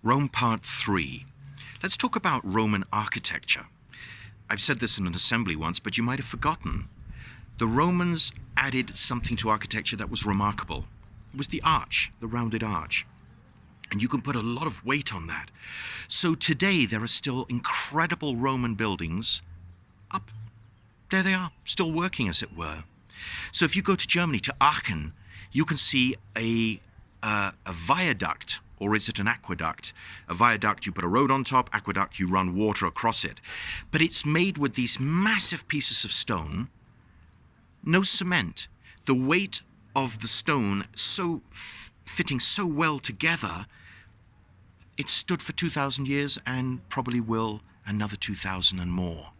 Rome Part 3. Let's talk about Roman architecture. I've said this in an assembly once, but you might have forgotten. The Romans added something to architecture that was remarkable. It was the arch, the rounded arch. And you can put a lot of weight on that. So today there are still incredible Roman buildings up. There they are, still working, as it were. So if you go to Germany, to Aachen, you can see a viaduct, or is it an aqueduct? A viaduct, you put a road on top; aqueduct, you run water across it. But it's made with these massive pieces of stone, no cement. The weight of the stone so fitting so well together, it stood for 2,000 years and probably will another 2,000 and more.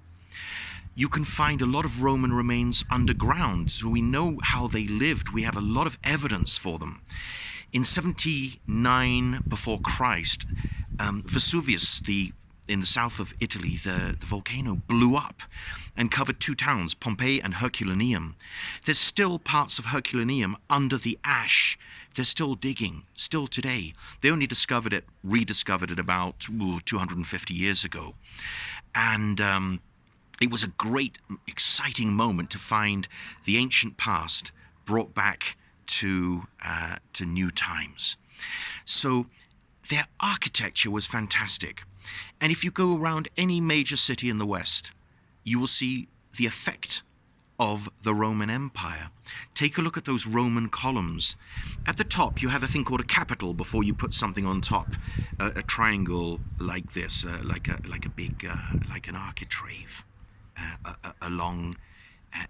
You can find a lot of Roman remains underground, so we know how they lived. We have a lot of evidence for them. In 79 before Christ, Vesuvius, in the south of Italy, the volcano blew up and covered two towns, Pompeii and Herculaneum. There's still parts of Herculaneum under the ash. They're still digging, still today. They only rediscovered it about 250 years ago. And it was a great, exciting moment to find the ancient past brought back to new times. So their architecture was fantastic. And if you go around any major city in the West, you will see the effect of the Roman Empire. Take a look at those Roman columns. At the top, you have a thing called a capital before you put something on top, a triangle like this, like an architrave, a long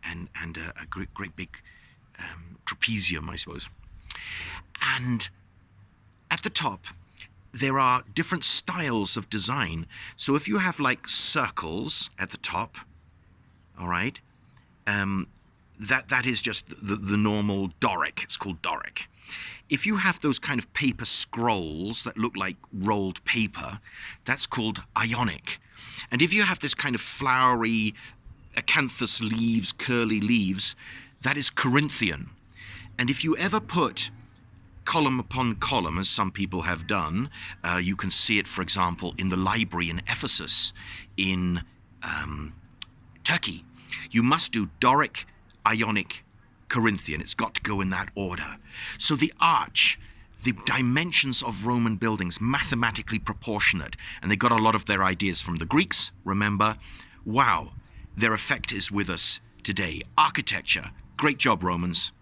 and a great big trapezium, I suppose. And at the top, there are different styles of design. So if you have like circles at the top, all right, that is just the normal Doric. It's called Doric. If you have those kind of paper scrolls that look like rolled paper, that's called Ionic. And if you have this kind of flowery acanthus leaves, curly leaves, that is Corinthian. And if you ever put column upon column, as some people have done, you can see it, for example, in the library in Ephesus, in Turkey. You must do Doric, Ionic, Corinthian. It's got to go in that order. So the arch, the dimensions of Roman buildings, mathematically proportionate. And they got a lot of their ideas from the Greeks, remember. Wow, their effect is with us today. Architecture, great job, Romans.